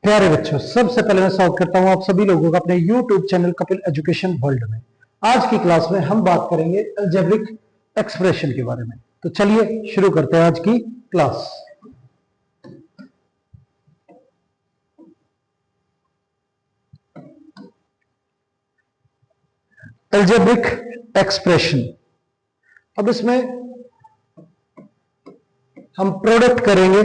प्यारे बच्चों, सबसे पहले मैं स्वागत करता हूं आप सभी लोगों का अपने YouTube channel Kapil education world में। आज की क्लास में हम बात करेंगे अलजेब्रिक एक्सप्रेशन के बारे में। तो चलिए शुरू करते हैं आज की क्लास। अलजेब्रिक एक्सप्रेशन, अब इसमें हम प्रोडक्ट करेंगे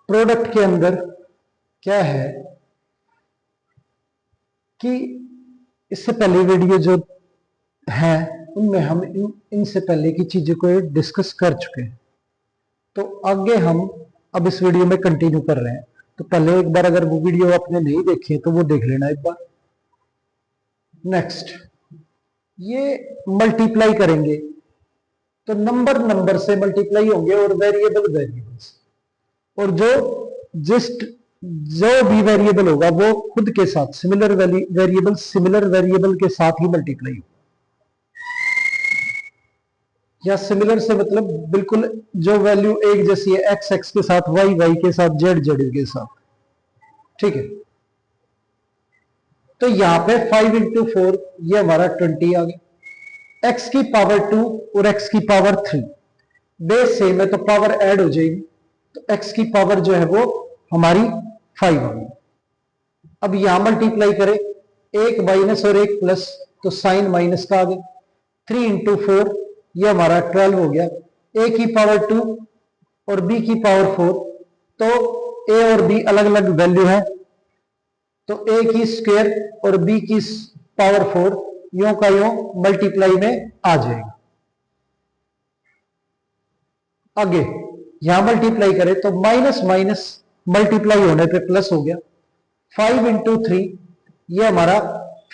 प्रोडक्ट के अंदर क्या है कि इससे पहले वीडियो जो है उनमें हम इनसे पहले की चीजों को डिस्कस कर चुके हैं। तो आगे हम अब इस वीडियो में कंटिन्यू कर रहे हैं। तो पहले एक बार अगर वो वीडियो आपने नहीं देखी तो वो देख लेना एक बार। नेक्स्ट, ये मल्टीप्लाई करेंगे तो नंबर से मल्टीप्लाई होंगे और वेरिएबल वेरिएबल्स, और जो भी वेरिएबल होगा वो खुद के साथ सिमिलर वेरिएबल के साथ ही मल्टीप्लाई होगा। या सिमिलर से मतलब बिल्कुल जो वैल्यू एक जैसी है, एक्स एक्स के साथ, वाई वाई के साथ, जेड जेड के साथ। ठीक है, तो यहां पे 5 इंटू 4 ये हमारा 20 आ गया। एक्स की पावर 2 और एक्स की पावर 3 बेस सेम है तो पावर ऐड हो जाएगी, तो एक्स की पावर जो है वो हमारी 5 आ गई। अब यहां मल्टीप्लाई करें, एक माइनस और एक प्लस, तो साइन माइनस का आ गया। 3 इंटू 4 ये हमारा 12 हो गया। ए की पावर 2 और बी की पावर 4, तो ए और बी अलग अलग वैल्यू है, तो ए की स्क्वायर और बी की पावर 4 यों का यों मल्टीप्लाई में आ जाएगा। आगे यहां मल्टीप्लाई करें तो माइनस माइनस मल्टीप्लाई होने पे प्लस हो गया। 5 इंटू 3 ये हमारा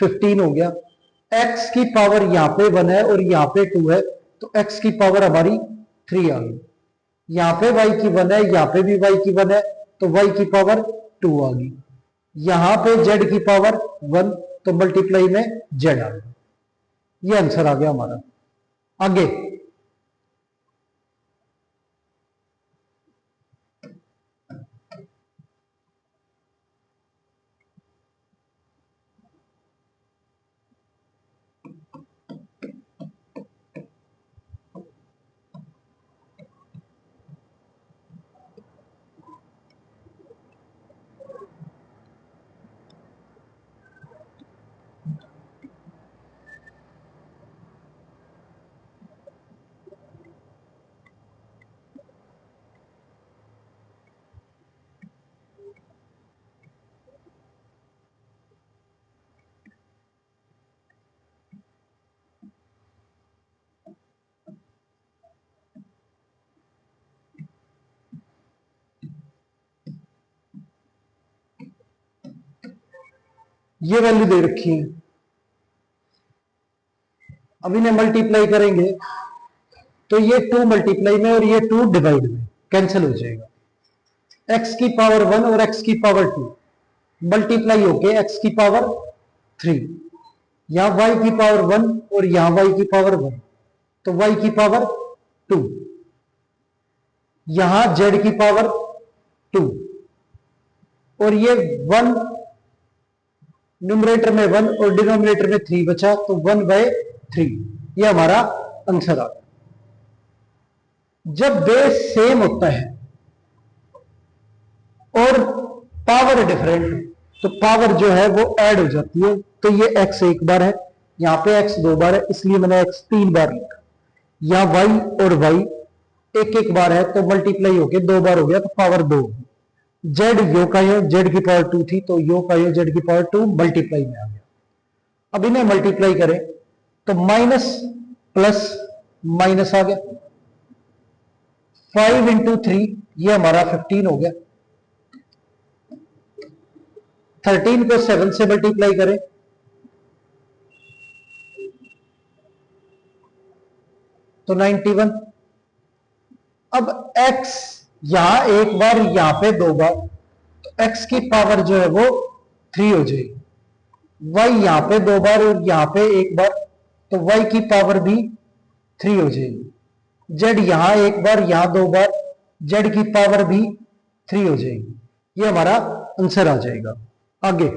15 हो गया। एक्स की पावर यहां पे 1 है और यहां पे 2 है, तो एक्स की पावर हमारी 3 आ गई। यहां पे वाई की 1 है, यहां पे भी वाई की 1 है, तो वाई की पावर 2 आ गई। यहां पे जेड की पावर 1, तो मल्टीप्लाई में जेड आ गया। ये आंसर आ गया हमारा। आगे ये वैल्यू दे रखी है, अब इन्हें मल्टीप्लाई करेंगे तो ये 2 मल्टीप्लाई में और ये 2 डिवाइड में कैंसिल हो जाएगा। एक्स की पावर 1 और एक्स की पावर 2 मल्टीप्लाई होके एक्स की पावर 3, यहां वाई की पावर 1 और यहां वाई की पावर 1, तो वाई की पावर 2, यहां जेड की पावर 2, और ये 1 न्यूमरेटर में 1 और डिनोमिनेटर में 3 बचा, तो 1/3 ये हमारा आंसर आ गया। जब बेस सेम होता है और पावर डिफरेंट, तो पावर जो है वो ऐड हो जाती है। तो ये x एक बार है, यहाँ पे x 2 बार है इसलिए मैंने x 3 बार लिखा। यहाँ y और y एक एक बार है तो मल्टीप्लाई होके 2 बार हो गया तो पावर 2 होगी। जेड यो का यो जेड की पावर 2 थी तो यो का यो जेड की पावर 2 मल्टीप्लाई में आ गया। अब इन्हें मल्टीप्लाई करें तो माइनस प्लस माइनस आ गया। 5 इंटू 3 ये हमारा 15 हो गया। 13 को 7 से मल्टीप्लाई करें तो 91। अब x यहां एक बार यहां पे 2 बार तो x की पावर जो है वो 3 हो जाएगी। y यहां पे 2 बार और यहां पे एक बार तो y की पावर भी 3 हो जाएगी। z यहां एक बार यहां 2 बार z की पावर भी 3 हो जाएगी। ये हमारा आंसर आ जाएगा। आगे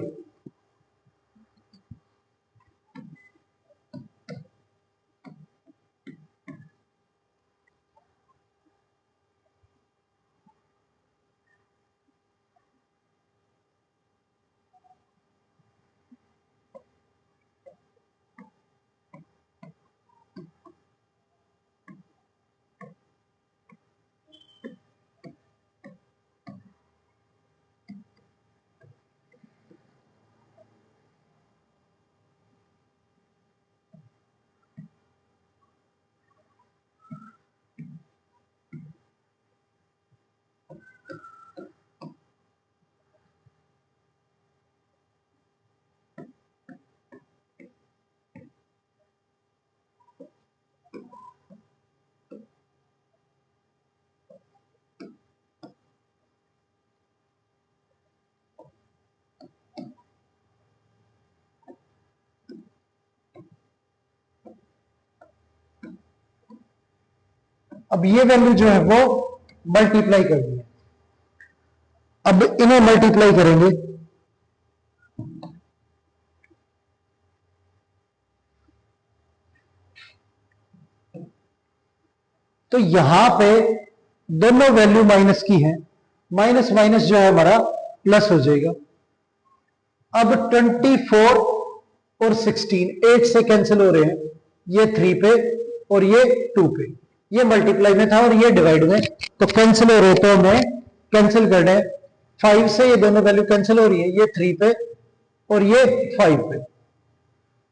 अब ये वैल्यू जो है वो मल्टीप्लाई करनी है। अब इन्हें मल्टीप्लाई करेंगे तो यहां पे दोनों वैल्यू माइनस की है। माइनस माइनस जो है हमारा प्लस हो जाएगा। अब 24 और 16 8 से कैंसिल हो रहे हैं। ये 3 पे और ये 2 पे। ये मल्टीप्लाई में था और ये डिवाइड में तो कैंसिल हो रहे तो हमें कैंसिल करना है। 5 से ये दोनों वैल्यू कैंसिल हो रही है। ये 3 पे और ये 5 पे।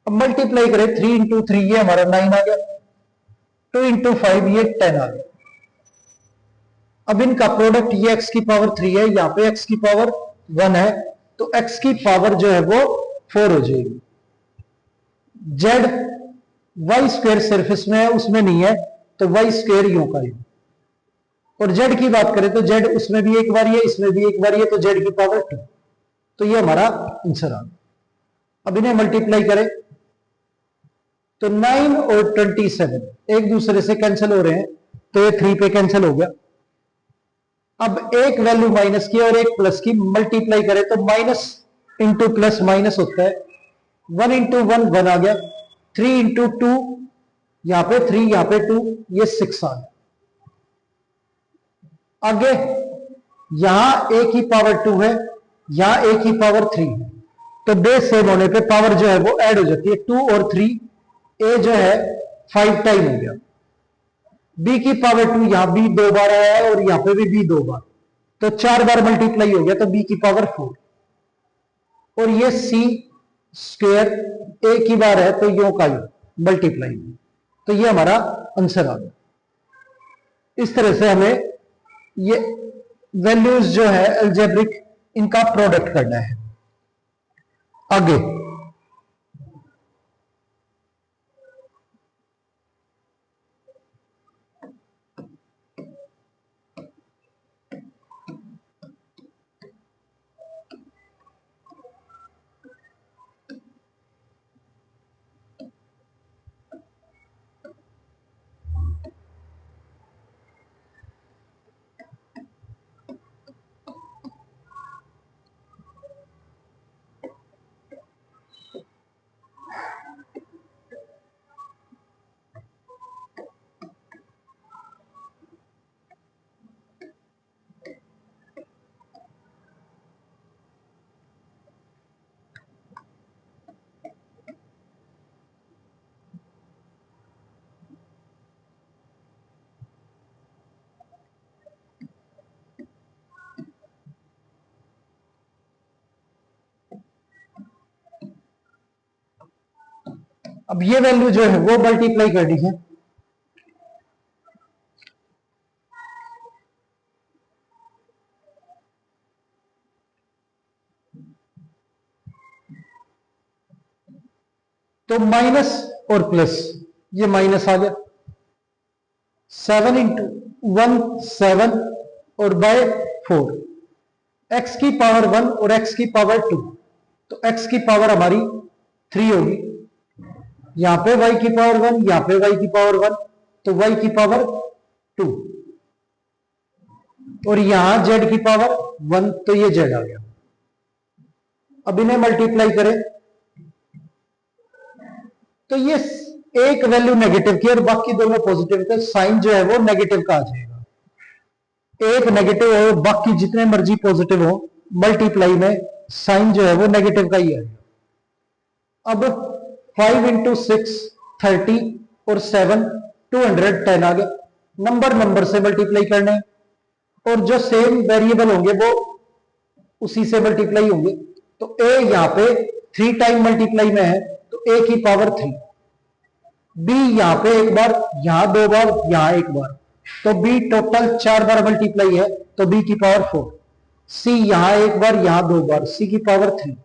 अब मल्टीप्लाई करें 3 इंटू 3 ये हमारा 9 आ गया। 2 इंटू 5 ये 10 आ गया। अब इनका प्रोडक्ट ये x की पावर 3 है यहां पे x की पावर 1 है तो x की पावर जो है वो 4 हो जाएगी। z वाई स्क्वायर सरफेस में है उसमें नहीं है तो वाई स्क्वायर यूं का यूं। और z की बात करें तो z उसमें भी एक बार ये इसमें भी एक बार ये तो z की पावर 2। तो ये हमारा आंसर आ गया। अब इन्हें मल्टीप्लाई करें तो 9 और 27 एक दूसरे से कैंसिल हो रहे हैं तो ये 3 पे कैंसिल हो गया। अब एक वैल्यू माइनस की और एक प्लस की मल्टीप्लाई करें तो माइनस इंटू प्लस माइनस होता है। 1 इंटू 1 1 आ गया। 3 इंटू 2 यहां पे 3 यहां पे 2 ये 6 आ गया। आगे यहां ए की पावर 2 है यहां ए की पावर 3 है तो बेस सेम होने पे पावर जो है वो ऐड हो जाती है 2 और 3। ए जो है 5 टाइम हो गया। बी की पावर 2 यहां बी 2 बार आया है और यहां पे भी बी 2 बार तो 4 बार मल्टीप्लाई हो गया तो बी की पावर 4। और ये सी स्क्वायर ए की बार है तो यो का यो मल्टीप्लाई तो ये हमारा आंसर आ गया। इस तरह से हमें ये वैल्यूज जो है अलजेब्रिक इनका प्रोडक्ट करना है। आगे अब ये वैल्यू जो है वो मल्टीप्लाई करनी है। तो माइनस और प्लस, ये माइनस आ गया, 7 × 1 7 और बाय 4, एक्स की पावर 1 और एक्स की पावर 2, तो एक्स की पावर हमारी 3 होगी, यहां पे y की पावर 1, यहां पे y की पावर 1, तो y की पावर 2, और यहां z की पावर 1, तो ये z आ गया। अब इन्हें मल्टीप्लाई करें तो ये एक वैल्यू नेगेटिव की और बाकी दोनों पॉजिटिव के, साइन जो है वो नेगेटिव का आ जाएगा। एक नेगेटिव हो, बाकी जितने मर्जी पॉजिटिव हो, मल्टीप्लाई में साइन जो है वो नेगेटिव का ही आएगा। अब 5 × 6 30 और 7 210 आ गया। नंबर नंबर से मल्टीप्लाई करने हैं, और जो सेम वेरिएबल होंगे वो उसी से मल्टीप्लाई होंगे। तो a यहां पे 3 टाइम मल्टीप्लाई में है, तो a की पावर 3, b यहां पे एक बार, यहां 2 बार, यहां एक बार, तो b टोटल 4 बार मल्टीप्लाई है, तो b की पावर 4, c यहां एक बार, यहां 2 बार, c की पावर 3,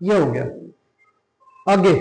ये हो गया। आगे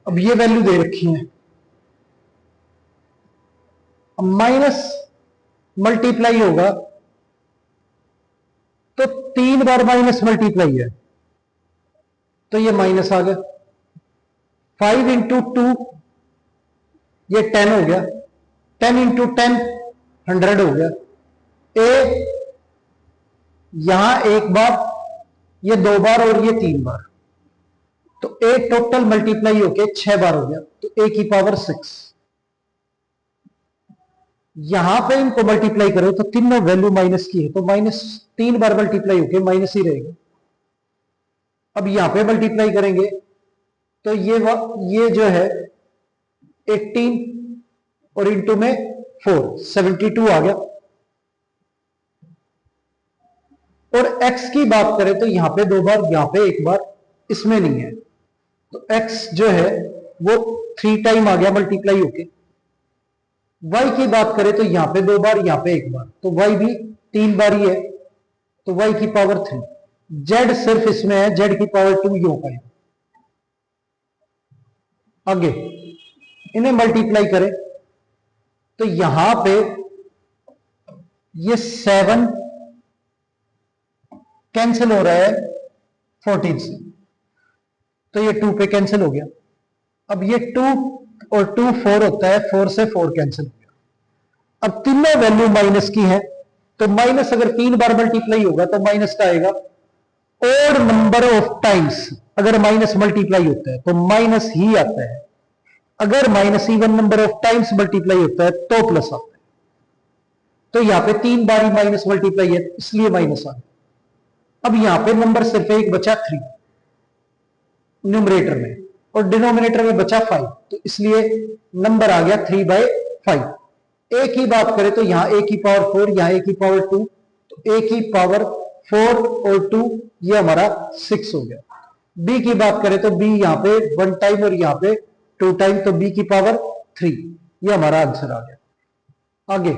अब ये वैल्यू दे रखी है, अब माइनस मल्टीप्लाई होगा तो 3 बार माइनस मल्टीप्लाई है, तो ये माइनस आ गया। 5 × 2 ये 10 हो गया, 10 × 10 100 हो गया। ए यहां एक बार, ये 2 बार और ये 3 बार, तो ए टोटल मल्टीप्लाई होके 6 बार हो गया, तो ए की पावर 6। यहां पे इनको मल्टीप्लाई करो तो तीनों वैल्यू माइनस की है, तो माइनस 3 बार मल्टीप्लाई होके माइनस ही रहेगा। अब यहां पे मल्टीप्लाई करेंगे तो ये जो है 18 और इंटू में 4 72 आ गया। और x की बात करें तो यहां पे 2 बार, यहां पे एक बार, इसमें नहीं है, तो x जो है वो 3 टाइम आ गया मल्टीप्लाई होके। y की बात करें तो यहां पे 2 बार, यहां पे एक बार, तो y भी 3 बार ही है, तो y की पावर 3। z सिर्फ इसमें है, z की पावर 2 ही हो पाएगा। आगे इन्हें मल्टीप्लाई करें तो यहां पे ये 7 कैंसिल हो रहा है 14 से, तो ये 2 पे कैंसिल हो गया। अब ये 2 और 2 4 होता है, 4 से 4 कैंसिल हो गया। अब तीनों वैल्यू माइनस की है, तो माइनस अगर 3 बार मल्टीप्लाई होगा तो माइनस का आएगा। ओड नंबर ऑफ टाइम्स अगर माइनस मल्टीप्लाई होता है तो माइनस ही आता है, अगर minus even number of times multiply होता है तो प्लस आता है। तो यहां पे 3 बार ही माइनस मल्टीप्लाई है, इसलिए माइनस आ गया। अब यहां पे नंबर सिर्फ एक बचा 3 न्यूमरेटर में, और डिनोमिनेटर में बचा 5, तो इसलिए नंबर आ गया 3/5। एक ही बात करें तो यहां a की पावर 4, यहां a की पावर 2, तो a की पावर 4 और 2 ये हमारा 6 हो गया। b की बात करें तो b यहां पे 1 टाइम और यहां पे 2 टाइम, तो b की पावर 3, ये हमारा आंसर आ गया। आगे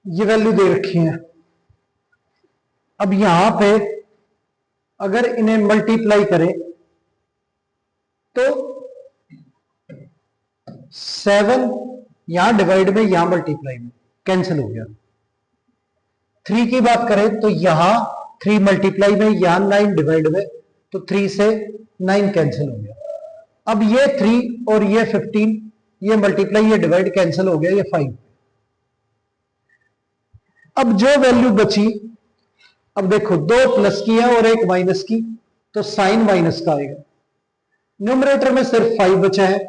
ये वैल्यू दे रखी है। अब यहां पे अगर इन्हें मल्टीप्लाई करें तो 7 यहां डिवाइड में, यहां मल्टीप्लाई में कैंसिल हो गया। 3 की बात करें तो यहां 3 मल्टीप्लाई में, यहां 9 डिवाइड में, तो 3 से 9 कैंसिल हो गया। अब ये 3 और ये 15, ये मल्टीप्लाई ये डिवाइड कैंसिल हो गया, ये 5। अब जो वैल्यू बची, अब देखो 2 प्लस की है और 1 माइनस की, तो साइन माइनस का आएगा। न्यूमरेटर में सिर्फ 5 बचा है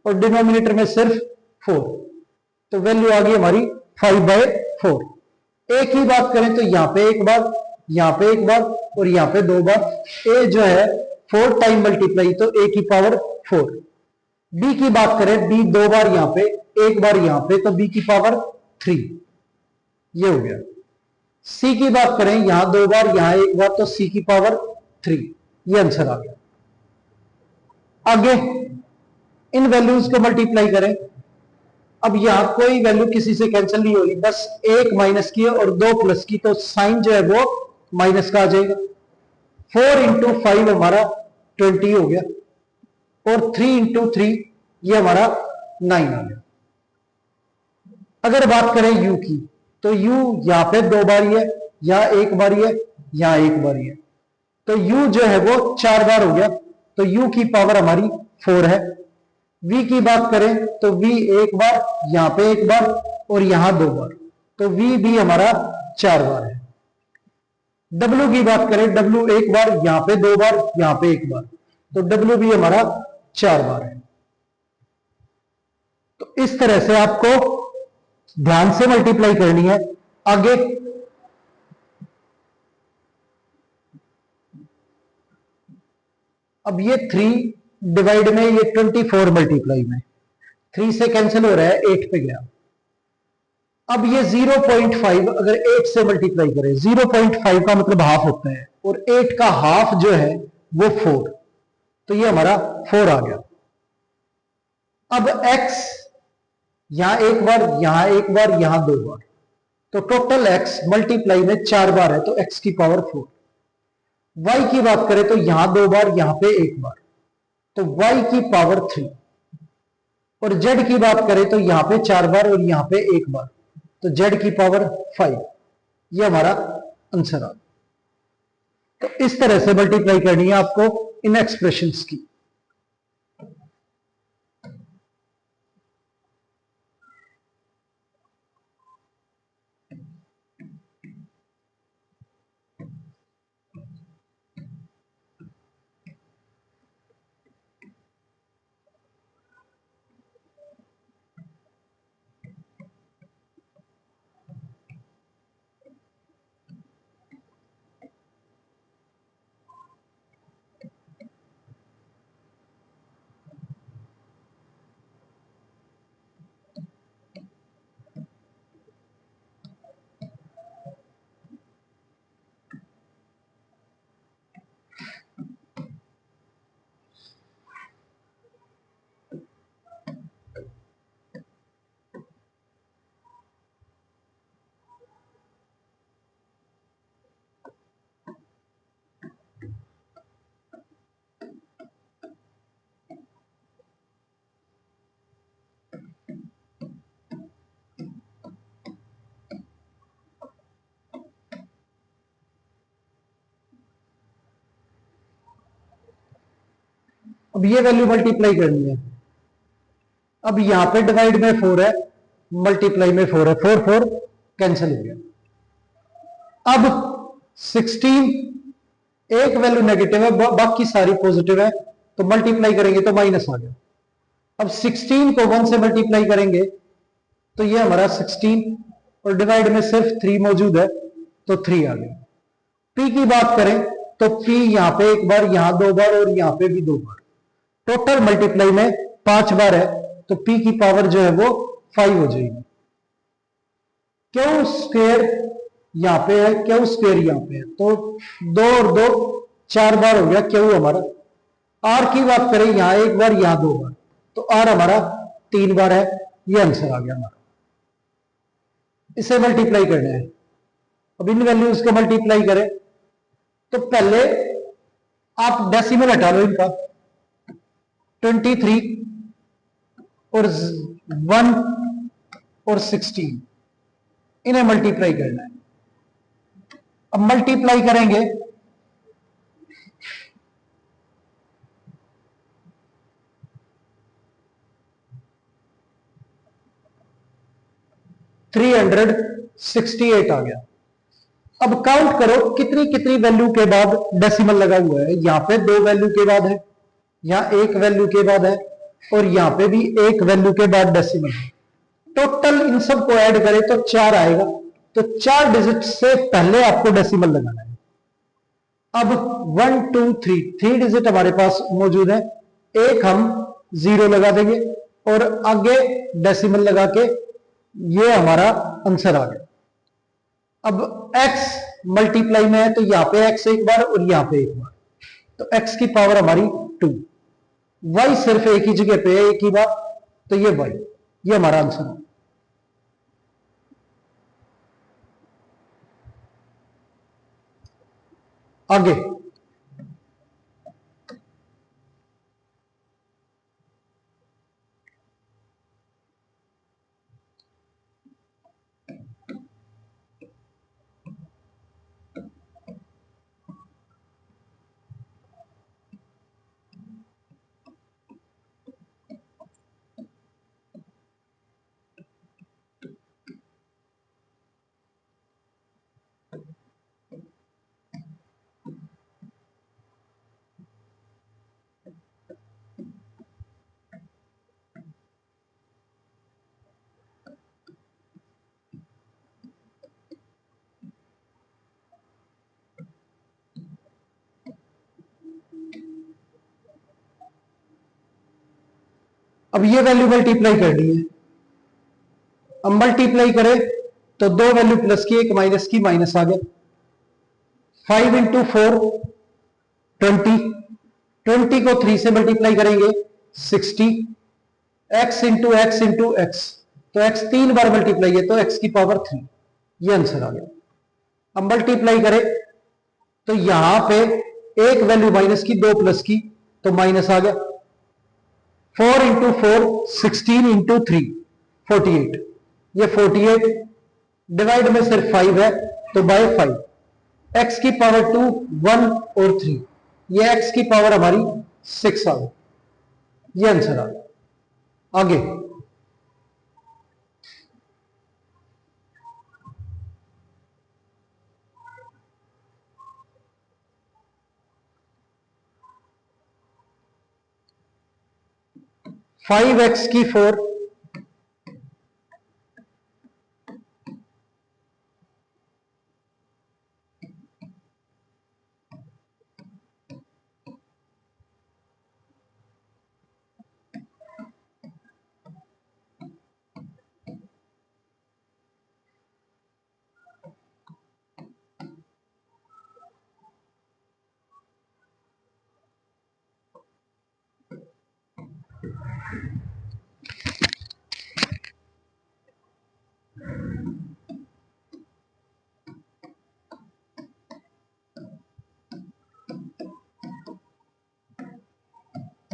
और डिनोमिनेटर में सिर्फ 4, तो वैल्यू आ गई हमारी 5/4। एक ही बात करें तो यहां पे एक बार, यहां पे एक बार और यहां पे 2 बार। ए जो है 4 टाइम मल्टीप्लाई, तो ए की पावर 4। बी की बात करें, बी 2 बार यहां पे, 1 बार यहां पे, तो बी की पावर 3, ये हो गया। सी की बात करें, यहां 2 बार, यहां 1 बार, तो सी की पावर 3, ये आंसर आ गया। आगे इन वैल्यूज को मल्टीप्लाई करें। अब यहां कोई वैल्यू किसी से कैंसिल नहीं होगी, बस 1 माइनस की और 2 प्लस की, तो साइन जो है वो माइनस का आ जाएगा। 4 इंटू 5 हमारा 20 हो गया, और 3 इंटू 3 ये हमारा 9 आ गया। अगर बात करें u की, तो u यहां पे 2 बार है, यहां 1 बार है, यहां 1 बार है, तो u जो है वो 4 बार हो गया, तो u की पावर हमारी 4 है। v की बात करें तो v एक बार, यहां पे एक बार और यहां दो बार, तो v भी हमारा 4 बार है। w की बात करें, w एक बार, यहां पे दो बार, यहां पे एक बार, तो w भी हमारा 4 बार है। तो इस तरह से आपको ध्यान से मल्टीप्लाई करनी है। आगे अब ये 3 डिवाइड में, ये 24 मल्टीप्लाई में, 3 से कैंसिल हो रहा है, 8 पे गया। अब ये 0.5 अगर 8 से मल्टीप्लाई करें, 0.5 का मतलब हाफ होता है, और 8 का हाफ जो है वो 4, तो ये हमारा 4 आ गया। अब x यहां एक बार, यहां एक बार, यहां दो बार, तो टोटल x मल्टीप्लाई में 4 बार है, तो x की पावर 4। y की बात करें तो यहां दो बार, यहां पे एक बार, तो y की पावर 3। और z की बात करें तो यहां पे 4 बार और यहां पे एक बार, तो z की पावर 5। ये हमारा आंसर आ। तो इस तरह से मल्टीप्लाई करनी है आपको इन एक्सप्रेशंस की। अब ये वैल्यू मल्टीप्लाई करनी है। अब यहां पे डिवाइड में 4 है, मल्टीप्लाई में 4 है, 4 4 कैंसिल हो गया। अब 16 एक वैल्यू नेगेटिव है, बाकी सारी पॉजिटिव है, तो मल्टीप्लाई करेंगे तो माइनस आ गया। अब 16 को 1 से मल्टीप्लाई करेंगे तो ये हमारा 16, और डिवाइड में सिर्फ 3 मौजूद है, तो 3 आ गया। p की बात करें तो p यहां पे एक बार, यहां दो बार और यहां पे भी दो बार, टोटल मल्टीप्लाई में 5 बार है, तो p की पावर जो है वो 5 हो जाएगी। क्यू स्क्वेयर यहां पे है, क्यू स्क्वेयर यहां पे है, तो 2 और 2 4 बार हो गया क्यू हमारा। आर की बात करें, यहां एक बार, यहां दो बार, तो आर हमारा 3 बार है। ये आंसर आ गया हमारा। इसे मल्टीप्लाई करना है। अब इन वैल्यूज को मल्टीप्लाई करें तो पहले आप डेसिमल हटा लो इनका, 23 और 1 और 16, इन्हें मल्टीप्लाई करना है। अब मल्टीप्लाई करेंगे 368 आ गया। अब काउंट करो कितनी कितनी वैल्यू के बाद डेसिमल लगा हुआ है। यहां पे 2 वैल्यू के बाद है, यहां 1 वैल्यू के बाद है, और यहां पे भी 1 वैल्यू के बाद डेसिमल है। टोटल इन सब को ऐड करें तो 4 आएगा, तो 4 डिजिट से पहले आपको डेसिमल लगाना है। अब 1 2 3 3 डिजिट हमारे पास मौजूद है, एक हम 0 लगा देंगे और आगे डेसिमल लगा के ये हमारा आंसर आ गया। अब x मल्टीप्लाई में है, तो यहां पे x एक बार और यहां पे एक बार, तो x की पावर हमारी 2। y सिर्फ एक ही जगह पे है, एक ही बार, तो ये y, ये हमारा आंसर है। आगे अब ये वैल्यू मल्टीप्लाई करनी है। अब मल्टीप्लाई करें तो दो वैल्यू प्लस की एक माइनस की, माइनस आ गया। 5 इंटू 4 20, 20 को 3 से मल्टीप्लाई करेंगे 60, x इंटू एक्स, तो x 3 बार मल्टीप्लाई है तो x की पावर 3, ये आंसर आ गया। अब मल्टीप्लाई करें तो यहां पे एक वैल्यू माइनस की, दो प्लस की, तो माइनस आ गया। 4 इंटू 4 16 इंटू 3 48, ये 48 डिवाइड में सिर्फ 5 है तो बाय 5, x की पावर 2 1 और 3, ये x की पावर हमारी 6 आ गई, ये आंसर आ गया। आगे 5x की 4,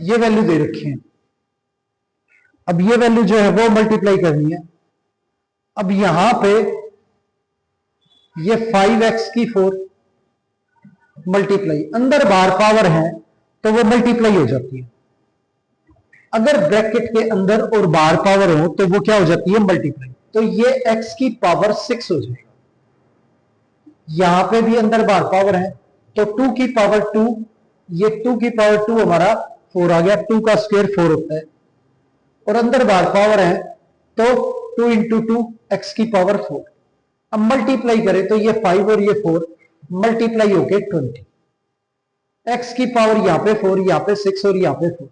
ये वैल्यू दे रखी है। अब ये वैल्यू जो है वो मल्टीप्लाई करनी है। अब यहां पे ये 5x की 4 मल्टीप्लाई, अंदर बाहर पावर है तो वो मल्टीप्लाई हो जाती है। अगर ब्रैकेट के अंदर और बाहर पावर हो तो वो क्या हो जाती है, मल्टीप्लाई। तो ये x की पावर 6 हो जाएगा। यहां पे भी अंदर बाहर पावर है तो 2 की पावर 2, ये 2 की पावर 2 हमारा 4 आ गया, 2 का स्क्वायर 4 होता है। और अंदर बाहर पावर है तो 2 इंटू 2 एक्स की पावर 4। अब मल्टीप्लाई करें तो ये 5 और ये 4 मल्टीप्लाई होके 20, एक्स की पावर यहां पे 4, यहां पे 6 और यहां पे 4,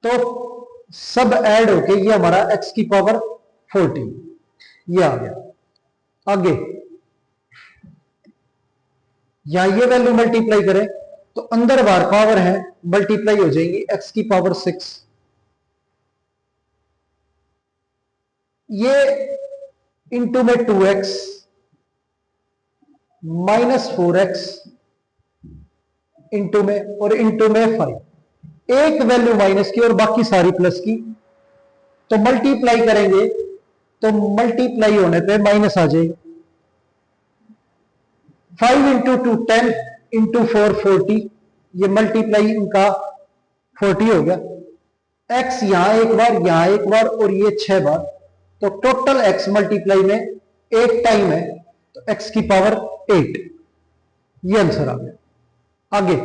तो सब ऐड होके ये हमारा एक्स की पावर 14, ये आ गया। आगे यहां ये वैल्यू मल्टीप्लाई करें तो अंदर बाहर पावर है, मल्टीप्लाई हो जाएंगी एक्स की पावर 6, ये इंटू में 2x माइनस 4x इंटू में और इंटू में 5, एक वैल्यू माइनस की और बाकी सारी प्लस की, तो मल्टीप्लाई करेंगे तो मल्टीप्लाई होने पे माइनस आ जाएगा। 5 इंटू 2 10 इंटू 4 40, ये मल्टीप्लाई इनका 40 हो गया। x यहां एक बार, यहां एक बार और ये 6 बार, तो टोटल x मल्टीप्लाई में 8 टाइम है तो x की पावर 8, ये आंसर आ गया। आगे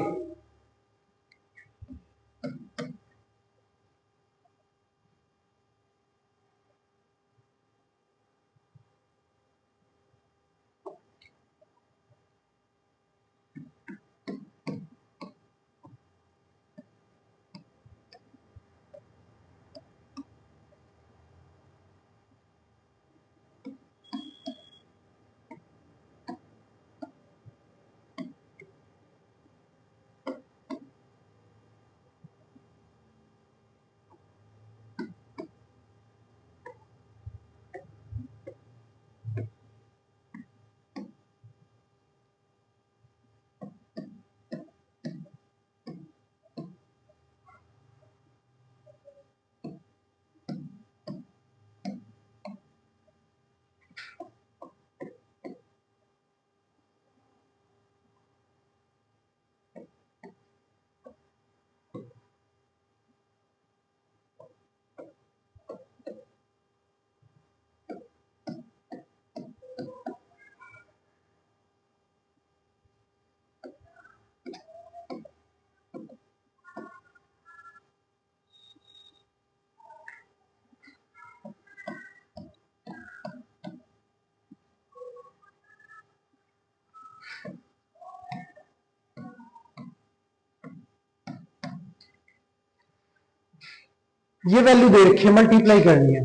ये वैल्यू दे रखी है, मल्टीप्लाई करनी है।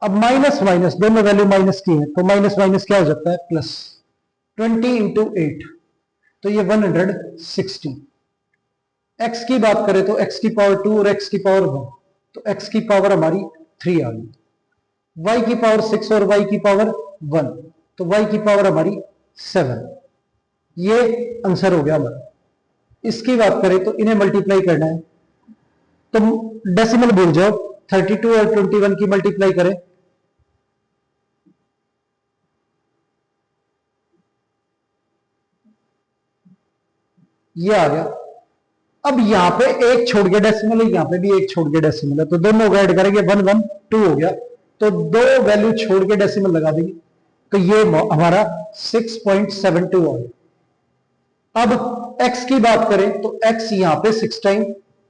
अब माइनस माइनस दोनों वैल्यू माइनस की है, तो माइनस माइनस क्या हो जाता है, प्लस। 20 × 8 तो ये 160। एक्स की बात करें तो एक्स की पावर 2 और एक्स की पावर 1, तो एक्स की पावर हमारी 3 आ गई। वाई की पावर 6 और वाई की पावर 1, तो वाई की पावर हमारी 7। ये आंसर हो गया हमारा। इसकी बात करें तो इन्हें मल्टीप्लाई करना है, तो डेसिमल भूल जाओ, 32 और 21 की मल्टीप्लाई करें, ये आ गया। अब यहां पे एक छोड़ के डेसिमल है, यहां पे भी एक छोड़ के डेसिमल है, तो दोनों को ऐड करेंगे 112 हो गया। तो दो वैल्यू छोड़ के डेसिमल लगा देंगे, तो ये हमारा 6.72 आ गया। अब x की बात करें तो x यहां पे 6 टाइम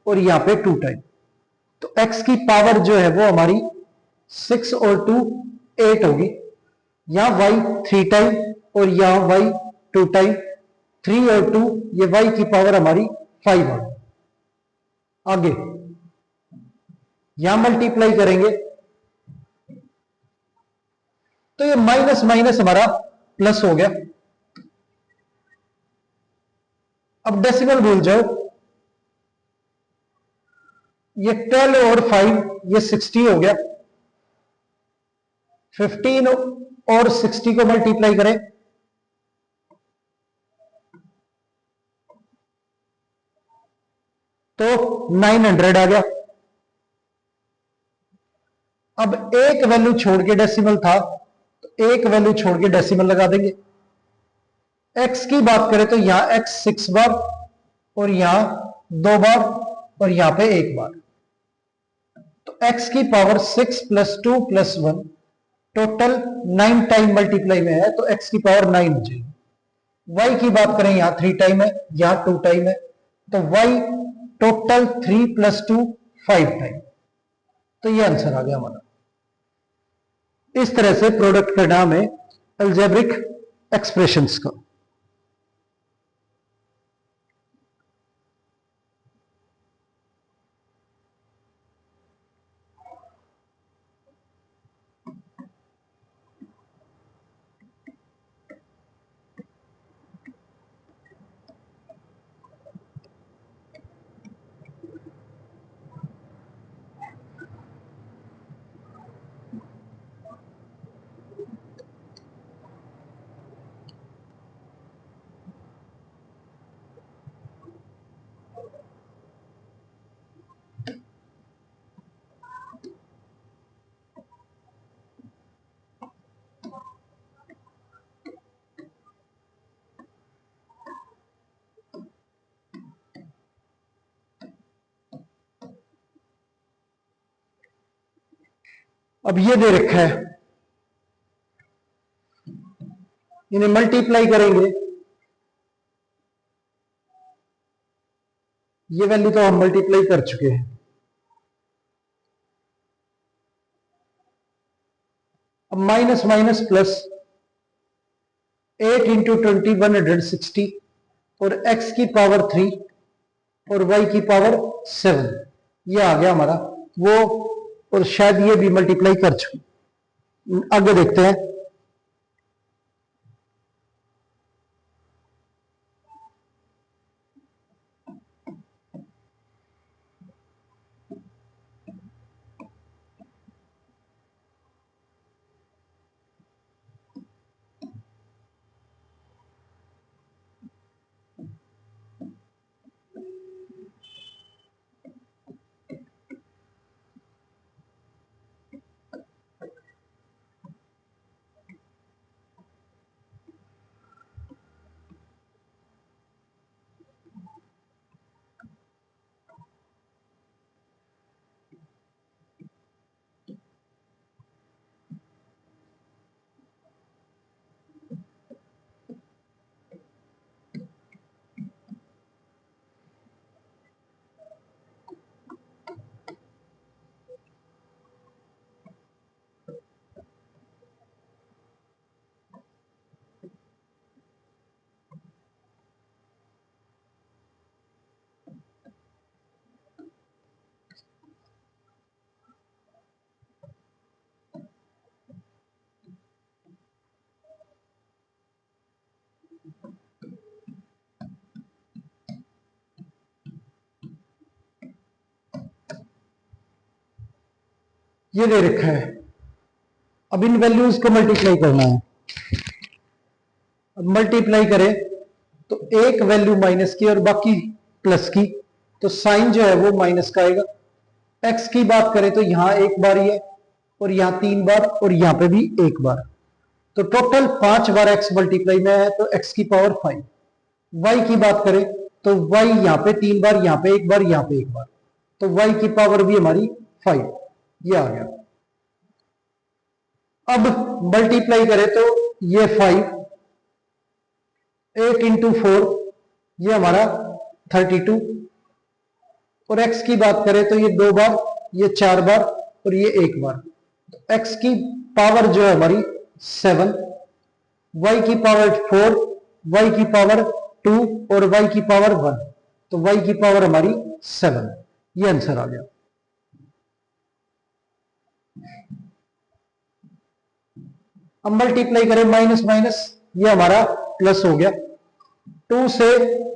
और यहां पे 2 टाइम, तो x की पावर जो है वो हमारी 6 और 2 8 होगी। यहां y 3 टाइम और यहां y 2 टाइम, 3 और 2 ये y की पावर हमारी 5 आ गई। आगे यहां मल्टीप्लाई करेंगे तो ये माइनस माइनस हमारा प्लस हो गया। अब डेसिमल भूल जाओ, ये 12 और 5 ये 60 हो गया। 15 और 60 को मल्टीप्लाई करें तो 900 आ गया। अब एक वैल्यू छोड़ के डेसिमल था, तो एक वैल्यू छोड़ के डेसिमल लगा देंगे। एक्स की बात करें तो यहां एक्स 6 बार और यहां 2 बार और यहां पे 1 बार, तो एक्स की पावर 6 + 2 + 1 टोटल 9 टाइम मल्टीप्लाई में है, तो एक्स की पावर 9 हो जाएगी। वाई की बात करें यहां 3 टाइम है, यहां 2 टाइम है, तो वाई टोटल 3 + 2 5 टाइम, तो ये आंसर आ गया हमारा। इस तरह से प्रोडक्ट का नाम है अलजेब्रिक एक्सप्रेशंस का। अब ये दे रखा है, इन्हें मल्टीप्लाई करेंगे, ये वैल्यू तो हम मल्टीप्लाई कर चुके हैं। अब माइनस माइनस प्लस, 8 × 20 160 और x की पावर 3 और y की पावर 7, ये आ गया हमारा वो। और शायद ये भी मल्टीप्लाई कर चुके। आगे देखते हैं। ये दे रखा है, अब इन वैल्यूज को मल्टीप्लाई करना है। अब मल्टीप्लाई करें तो एक वैल्यू माइनस की और बाकी प्लस की, तो साइन जो है वो माइनस का आएगा। एक्स की बात करें तो यहां एक बार ही है और यहां 3 बार और यहां पे भी एक बार, तो टोटल 5 बार एक्स मल्टीप्लाई में है, तो एक्स की पावर 5। वाई की बात करें तो वाई यहां पे 3 बार, यहां पे एक बार, यहां पे एक बार, तो वाई की पावर भी हमारी 5, ये आ गया। अब मल्टीप्लाई करें तो ये 5, 8 इंटू 4 ये हमारा 32, और x की बात करें तो ये 2 बार, ये 4 बार और ये 1 बार, तो x की पावर जो है हमारी 7, y की पावर 4, y की पावर 2 और y की पावर 1, तो y की पावर हमारी 7, ये आंसर आ गया। अब मल्टीप्लाई करें माइनस माइनस, ये हमारा प्लस हो गया, 2 से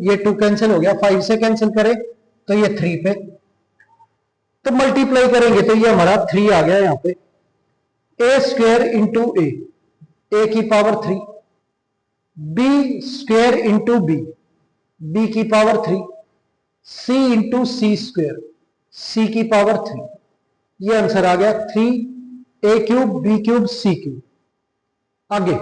ये 2 कैंसिल हो गया, 5 से कैंसिल करें तो ये 3 पे, तो मल्टीप्लाई करेंगे तो ये हमारा 3 आ गया यहां पे। ए स्क्वेयर इंटू ए की power 3, b square into b की power 3, c into c square, c की पावर 3, ये आंसर आ गया 3 a³ b³ c³। आगे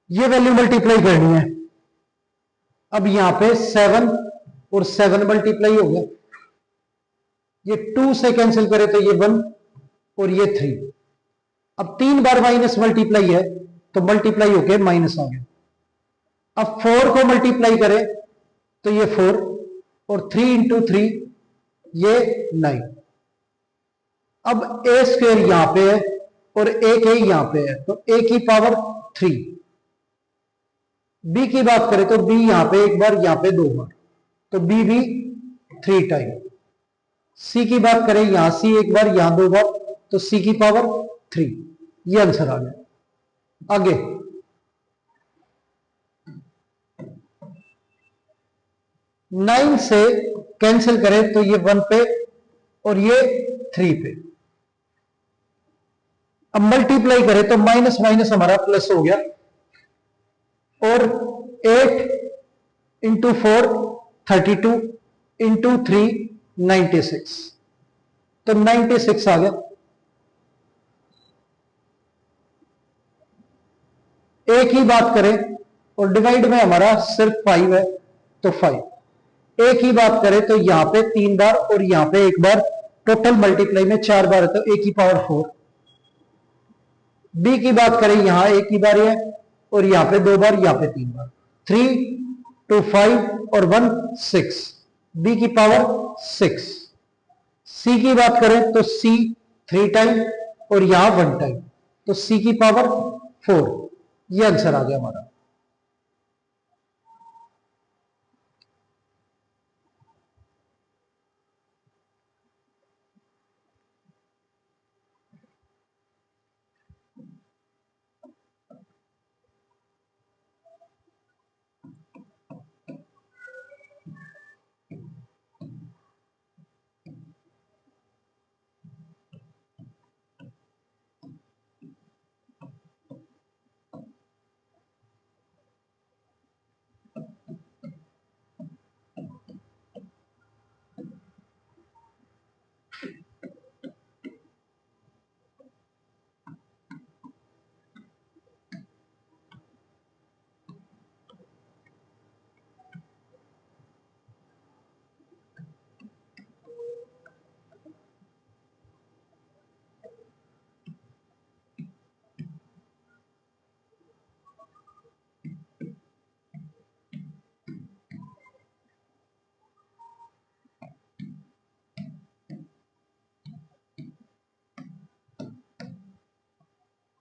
ये वैल्यू मल्टीप्लाई करनी है। अब यहां पे 7 और 7 मल्टीप्लाई हो गया, ये 2 से कैंसिल करें तो ये 1 और ये 3। अब 3 बार माइनस मल्टीप्लाई है तो मल्टीप्लाई होके माइनस आ गया। अब 4 को मल्टीप्लाई करें तो ये 4 और 3 इंटू 3 ये 9। अब ए स्क्वेयर यहां पे है और एक ए यहां पे है, तो ए की पावर 3। बी की बात करें तो बी यहां पे एक बार, यहां पे 2 बार, तो बी भी 3 टाइम। सी की बात करें यहां सी एक बार, यहां 2 बार, तो सी की पावर 3, ये आंसर आ गया। आगे 9 से कैंसिल करें तो ये 1 पे और ये 3 पे। अब मल्टीप्लाई करें तो माइनस माइनस हमारा प्लस हो गया, और 8 इंटू 4 32 इंटू 3 96, तो 96 आ गया। एक ही बात करें और डिवाइड में हमारा सिर्फ 5 है, तो 5। एक ही बात करें तो यहां पे 3 बार और यहां पे एक बार, टोटल मल्टीप्लाई में 4 बार है, तो ए की पावर 4। बी की बात करें यहां एक ही बार है और यहां पे 2 बार, यहां पे 3 बार, 3 2 5 और 1 6, बी की पावर 6। सी की बात करें तो सी 3 टाइम और यहां 1 टाइम, तो सी की पावर 4, ये आंसर आ गया हमारा।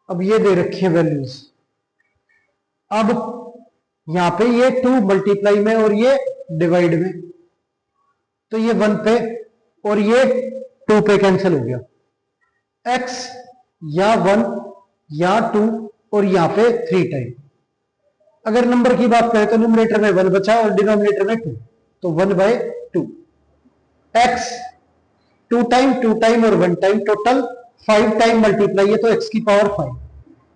अब ये दे रखी है वैल्यूज। अब यहां पे ये 2 मल्टीप्लाई में और ये डिवाइड में, तो ये 1 पे और ये 2 पे कैंसिल हो गया। x या 1 या 2 और यहां पे 3 टाइम। अगर नंबर की बात करें तो न्यूमरेटर में 1 बचा और डिनोमिनेटर में 2, तो 1/2। x 2 टाइम और 1 टाइम, टोटल 5 टाइम मल्टीप्लाई है, तो x की पावर 5।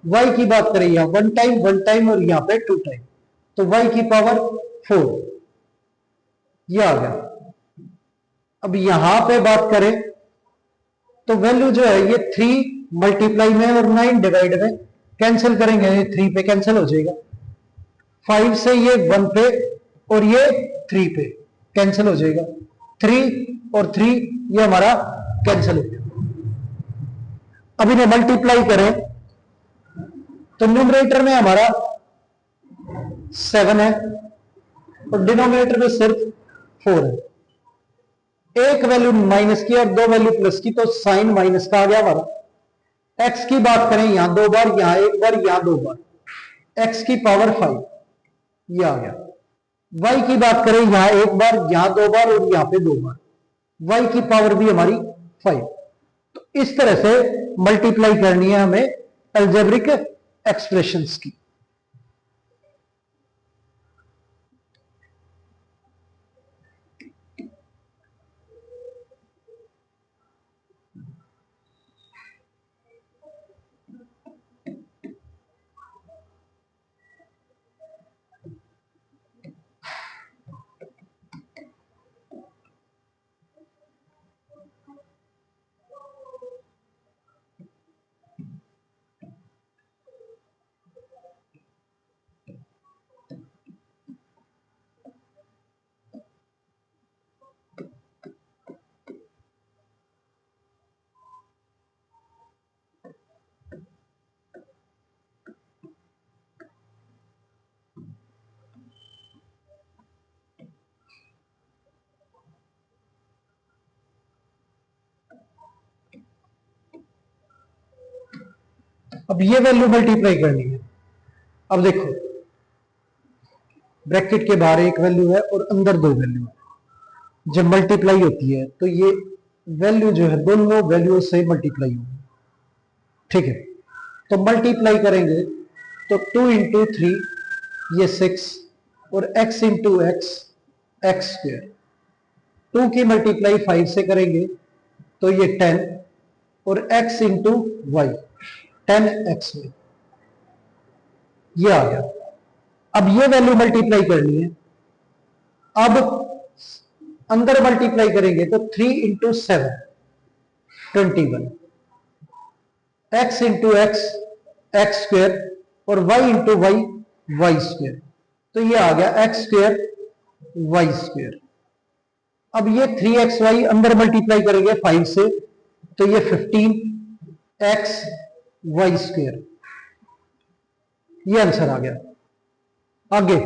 y की बात करें यहां 1 टाइम और यहां पे 2 टाइम, तो y की पावर 4, ये आ गया। अब यहां पे बात करें तो वैल्यू जो है ये 3 मल्टीप्लाई में और 9 डिवाइड में, कैंसिल करेंगे ये 3 पे कैंसिल हो जाएगा, 5 से ये 1 पे और ये 3 पे कैंसिल हो जाएगा, 3 और 3 ये हमारा कैंसिल हो गया। अब इन्हें मल्टीप्लाई करें तो न्यूमरेटर में हमारा 7 है और डिनोमिनेटर में सिर्फ 4 है। एक वैल्यू माइनस की और 2 वैल्यू प्लस की, तो साइन माइनस का आ गया हमारा। एक्स की बात करें यहां 2 बार, यहां 1 बार, यहां 2 बार, एक्स की पावर 5, ये आ गया। वाई की बात करें यहां 1 बार, यहां 2 बार और यहां पे 2 बार, वाई की पावर भी हमारी 5। तो इस तरह से मल्टीप्लाई करनी है हमें अलजेब्रिक एक्सप्रेशंस की। अब ये वैल्यू मल्टीप्लाई करनी है। अब देखो ब्रैकेट के बाहर एक वैल्यू है और अंदर 2 वैल्यू है। जब मल्टीप्लाई होती है तो ये वैल्यू जो है दोनों वैल्यू से मल्टीप्लाई होगी, ठीक है। तो मल्टीप्लाई करेंगे तो 2 इंटू 3 ये 6 और x into x x square. 2 की मल्टीप्लाई 5 से करेंगे तो ये 10 और x इंटू वाई 10x में, ये आ गया। अब ये वैल्यू मल्टीप्लाई करनी है। अब अंदर मल्टीप्लाई करेंगे तो 3 into 7 21, x into x x square और y into y y square, तो ये आ गया एक्स स्क्वेयर वाई स्क्वेयर। अब ये 3xy अंदर मल्टीप्लाई करेंगे 5 से तो ये 15x वाई स्क्वेयर, ये आंसर आ गया। आगे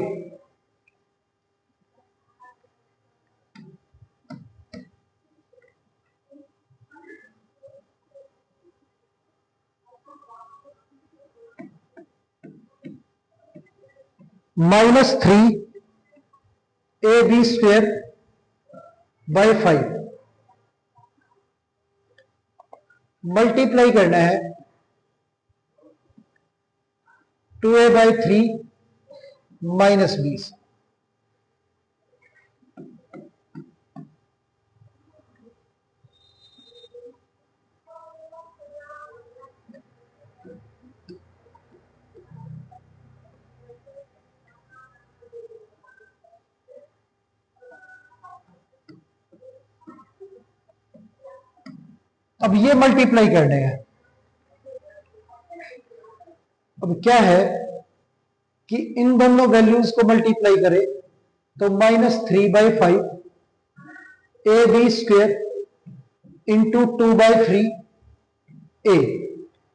-3 ab स्क्वेयर बाय 5 मल्टीप्लाई करना है 2a/3 -20। अब ये मल्टीप्लाई करने हैं। अब क्या है कि इन दोनों वैल्यूज को मल्टीप्लाई करें तो -3/5 ए बी स्क्वेयर इंटू 2/3 ए,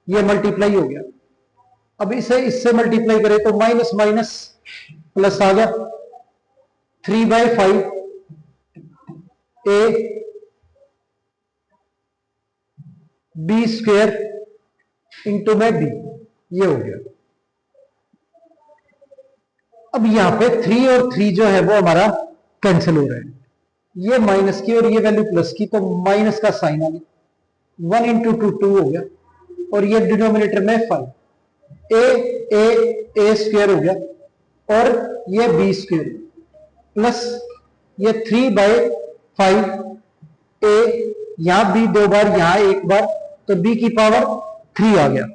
ये मल्टीप्लाई हो गया। अब इसे इससे मल्टीप्लाई करें तो माइनस माइनस प्लस आ गया, 3/5 ए बी स्क्वेयर इंटू में बी, ये हो गया। अब यहां पे 3 और 3 जो है वो हमारा कैंसिल हो रहा है, ये माइनस की और ये वैल्यू प्लस की, तो माइनस का साइन आ गया, 1 इंटू टू 2 हो गया, और ये डिनोमिनेटर में 5, ए स्क्वायर हो गया, और ये बी स्क्वायर प्लस ये 3/5 ए, यहां बी 2 बार, यहां 1 बार, तो बी की पावर 3 आ गया,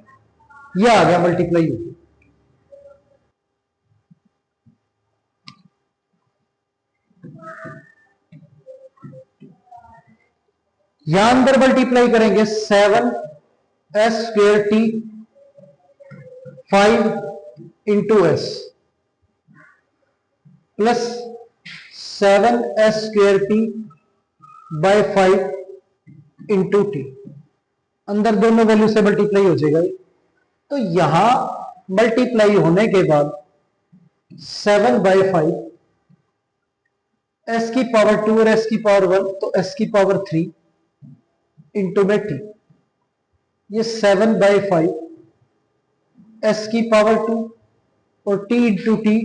ये आ गया मल्टीप्लाई हो गया। यहां अंदर मल्टीप्लाई करेंगे 7s² t 5 × s plus 7s² t/5 × t, अंदर दोनों वैल्यू से मल्टीप्लाई हो जाएगा। तो यहां मल्टीप्लाई होने के बाद 7/5, s की पावर 2 और s की पावर 1, तो s की पावर 3 इंटू में t, ये 7/5 s की पावर 2 और t इंटू टी,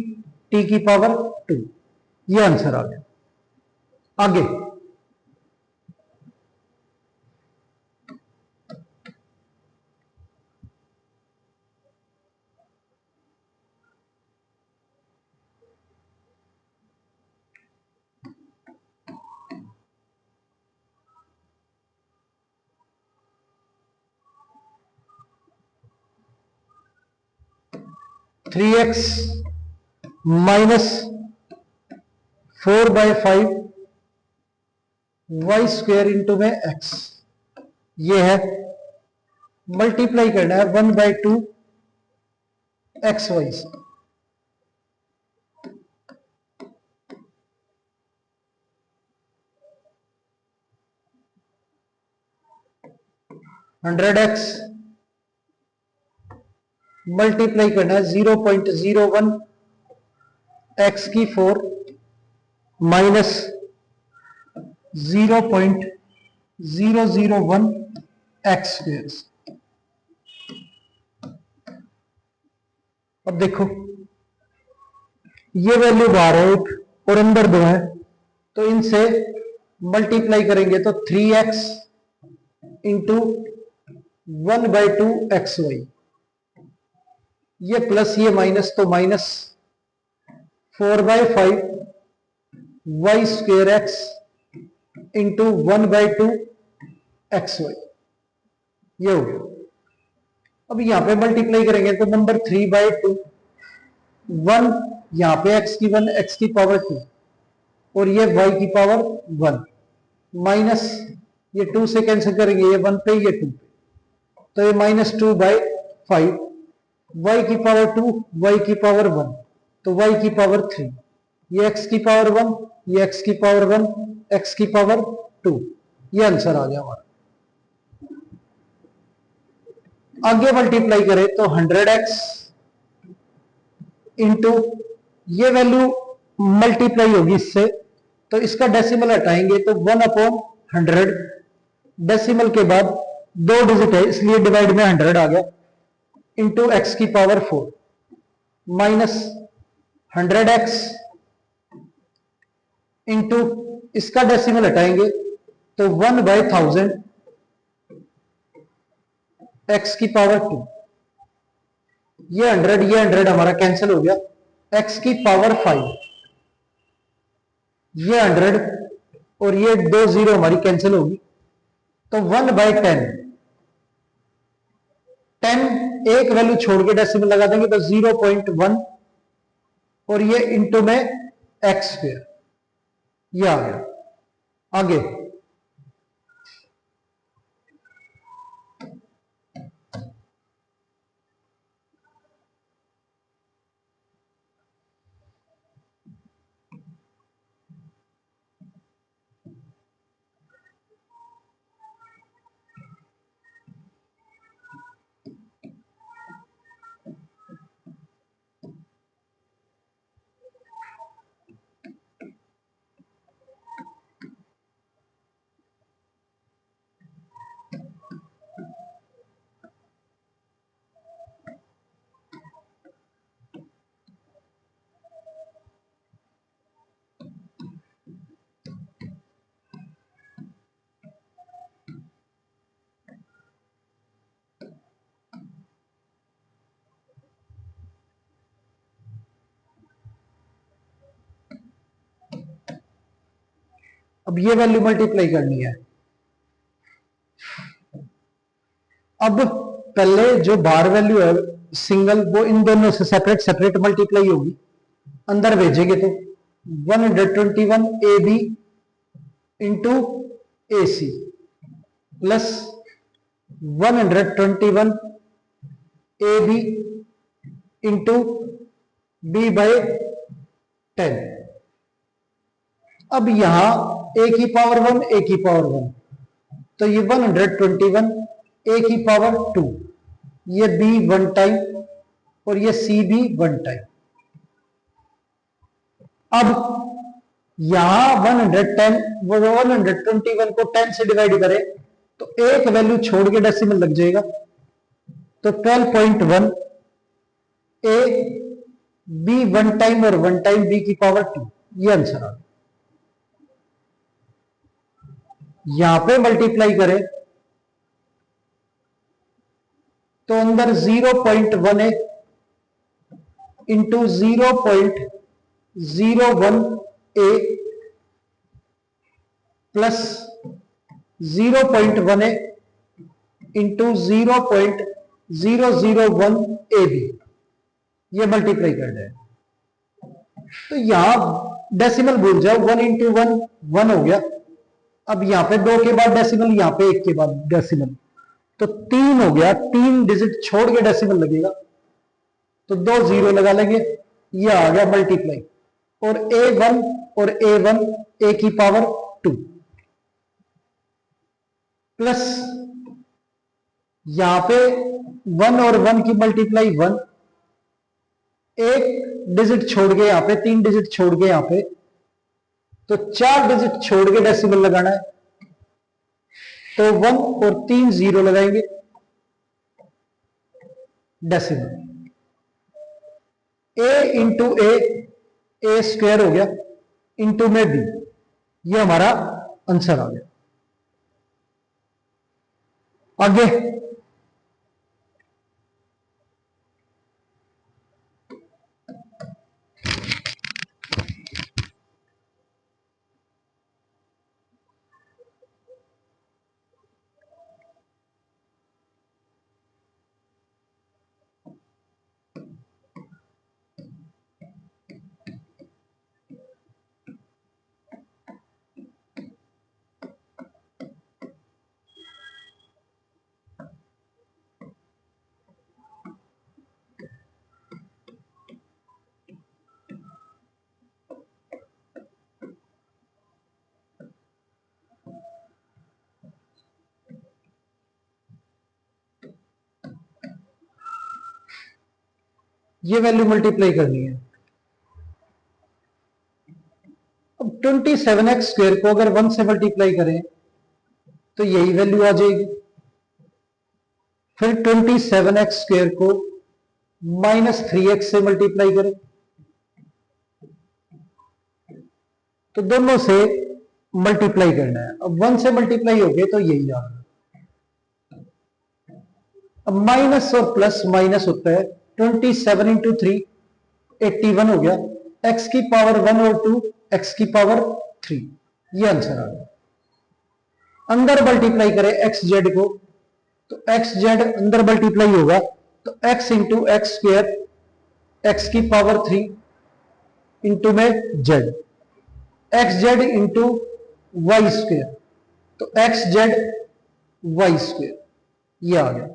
t की पावर 2, ये आंसर आ गया। आगे 3x minus 4/5 y square into में x, ये है मल्टीप्लाई करना है 1/2 एक्स वाई से। 100x मल्टीप्लाई करना है 0.01 एक्स की 4 माइनस 0.001 एक्स स्क्वेयर। अब देखो ये वैल्यू बाहर है एक और अंदर 2 है, तो इनसे मल्टीप्लाई करेंगे तो 3x इंटू 1/2 एक्स वाई, ये प्लस ये माइनस, तो minus 4/5 y square x into 1/2 x y, ये हो गया। अब यहां पे मल्टीप्लाई करेंगे तो नंबर 3/2, 1 यहां पे x की 1, x की पावर 2, और ये y की पावर 1, माइनस ये 2 से कैंसिल करेंगे, ये 1 पे, ये 2 पे, तो ये -2/5, y की पावर 2, y की पावर 1, तो y की पावर 3, ये x की पावर 1, ये x की पावर 1, x की पावर 2, ये आंसर आ गया हमारा। आगे मल्टीप्लाई करें तो 100x इंटू, ये वैल्यू मल्टीप्लाई होगी इससे, तो इसका डेसिमल हटाएंगे तो 1/100, डेसिमल के बाद 2 डिजिट है इसलिए डिवाइड में 100 आ गया, इंटू एक्स की पावर 4 माइनस 100x इंटू, इसका डेसिमल हटाएंगे तो 1/1000 एक्स की पावर 2, ये 100 हमारा कैंसिल हो गया, एक्स की पावर 5, ये 100 और ये 2 जीरो हमारी कैंसिल होगी, तो 1/10, 10 एक वैल्यू छोड़ के डेसिमल लगा देंगे तो 0.1, और ये इंटू में एक्स स्क्वायर, ये आ गया। आगे अब ये वैल्यू मल्टीप्लाई करनी है। अब पहले जो बाहर वैल्यू है सिंगल, वो इन दोनों से सेपरेट सेपरेट मल्टीप्लाई होगी, अंदर भेजेंगे तो 121 a b into a c plus 121 a b into b by 10। अब यहां ए की पावर 1 ए की पावर 1, तो ये 121 ए की पावर 2, ये बी 1 टाइम और ये सी भी 1 टाइम। अब यहां 110 121 को 10 से डिवाइड करें तो एक वैल्यू छोड़ के डेसिमल लग जाएगा, तो 12.1 ए बी 1 टाइम और 1 टाइम बी की पावर 2, ये आंसर आ गया। यहां पे मल्टीप्लाई करें तो अंदर 0.1 into 0.01 a plus 0.1 into 0.001 a b, ये मल्टीप्लाई कर जाए तो यहां डेसिमल भूल जाओ, 1 इंटू 1 1 हो गया। अब यहां पे 2 के बाद डेसिमल, यहां पे 1 के बाद डेसिमल, तो 3 हो गया, 3 डिजिट छोड़ के डेसिमल लगेगा, तो 2 0 लगा लेंगे, ये आ गया मल्टीप्लाई। और A1 और A1 ए की पावर 2 प्लस यहां पे 1 और 1 की मल्टीप्लाई 1, एक डिजिट छोड़ के यहां पे 3 डिजिट छोड़ के यहां पे, तो 4 डिजिट छोड़ के डेसिमल लगाना है, तो 1 और 3 0 लगाएंगे, डेसिमल ए इंटू ए स्क्वायर हो गया इंटू में बी, ये हमारा आंसर आ गया। आगे ये वैल्यू मल्टीप्लाई करनी है। अब 27x² को अगर 1 से मल्टीप्लाई करें तो यही वैल्यू आ जाएगी। फिर 27x² को -3x से मल्टीप्लाई करें तो दोनों से मल्टीप्लाई करना है। अब 1 से मल्टीप्लाई हो गए तो यही आ रहा है। अब माइनस और प्लस माइनस होता है, 27 इंटू 3 81 हो गया, x की पावर 1 और 2 x की पावर 3, ये आंसर आ गया। अंदर मल्टीप्लाई करें एक्स जेड को तो एक्स जेड अंदर मल्टीप्लाई होगा, तो x into x square x की पावर 3 इंटू में z, x z into y square, तो एक्स जेड वाई स्क्वेयर, ये आ गया।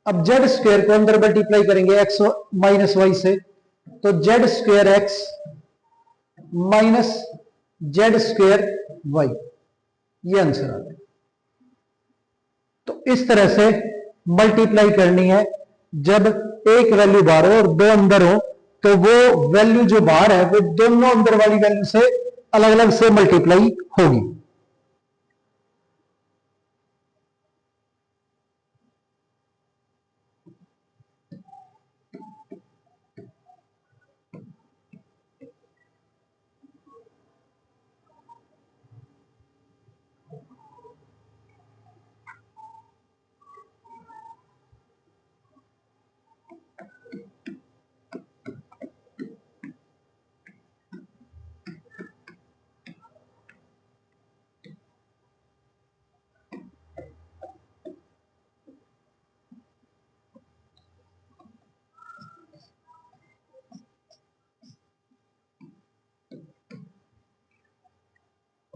अब जेड स्क्वेयर को अंदर मल्टीप्लाई करेंगे एक्स माइनस वाई से, तो z square x minus z square y, ये आंसर आ गया। तो इस तरह से मल्टीप्लाई करनी है। जब एक वैल्यू बाहर हो और दो अंदर हो तो वो वैल्यू जो बाहर है वो दोनों अंदर वाली वैल्यू से अलग अलग से मल्टीप्लाई होगी।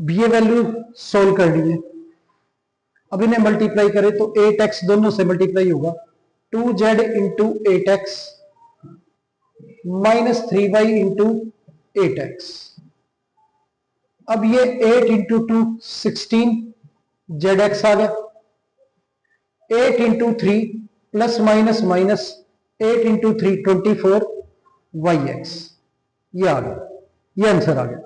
ये वैल्यू सोल्व करनी है। अब इन्हें मल्टीप्लाई करें तो 8x दोनों से मल्टीप्लाई होगा, 2z into 8x minus 3y into 8x। अब ये 8 इंटू 2 16 zx आ गया, 8 into 3 plus minus minus 8 into 3 24 yx, ये आ गया, ये आंसर आ गया।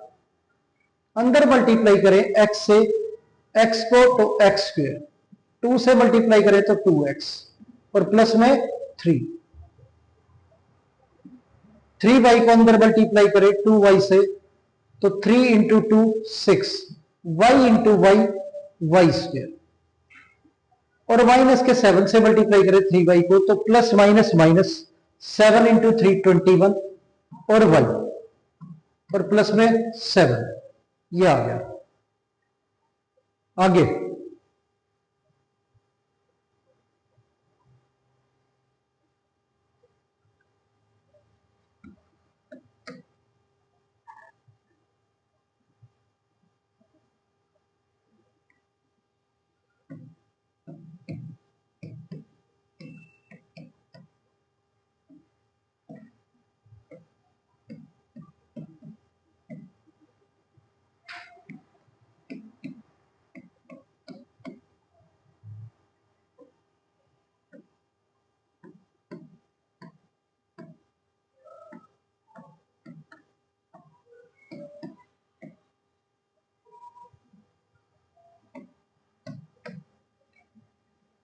अंदर मल्टीप्लाई करें x से, x को तो x स्क्वायर, 2 से मल्टीप्लाई करें तो 2x और प्लस में 3y को अंदर मल्टीप्लाई करें 2y से तो 3 into 2 6, y into y y square, और माइनस के 7 से मल्टीप्लाई करें 3y को तो प्लस माइनस माइनस 7 इंटू 3 21 और y और प्लस में 7, ये आ गया। आगे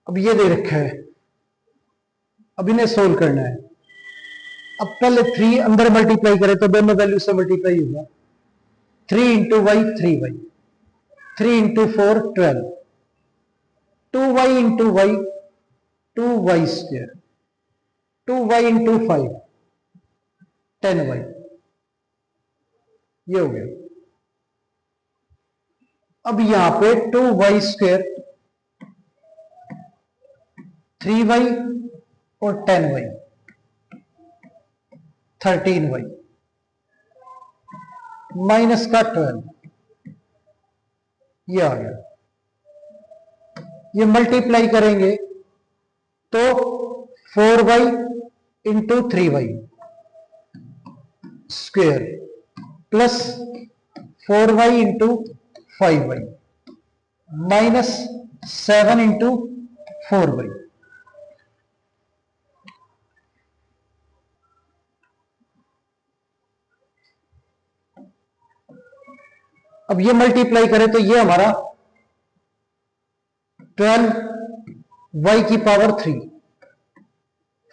अब ये दे रखा है, अब इन्हें सोल्व करना है। अब पहले 3 अंदर मल्टीप्लाई करें तो दोनों वैल्यू से मल्टीप्लाई होगा, 3 into y 3y, 3 into 4 12, 2y into y 2y square, 2y into 5 10y, ये हो गया। अब यहां पे 2y स्क्वायर 3y और 10y 13y माइनस का 12, ये आ गया। ये मल्टीप्लाई करेंगे तो 4y into 3y square plus 4y into 5y minus 7 into 4y। अब ये मल्टीप्लाई करें तो ये हमारा 12y की power 3,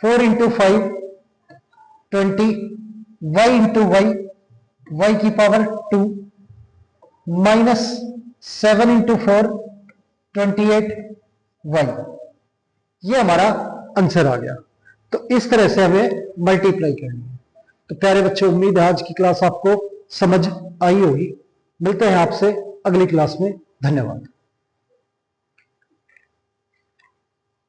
4 into 5 20, y into y की पावर 2 माइनस 7 इंटू 4 28 y, ये हमारा आंसर आ गया। तो इस तरह से हमें मल्टीप्लाई करनी है। तो प्यारे बच्चों, उम्मीद है आज की क्लास आपको समझ आई होगी। मिलते हैं आपसे अगली क्लास में। धन्यवाद।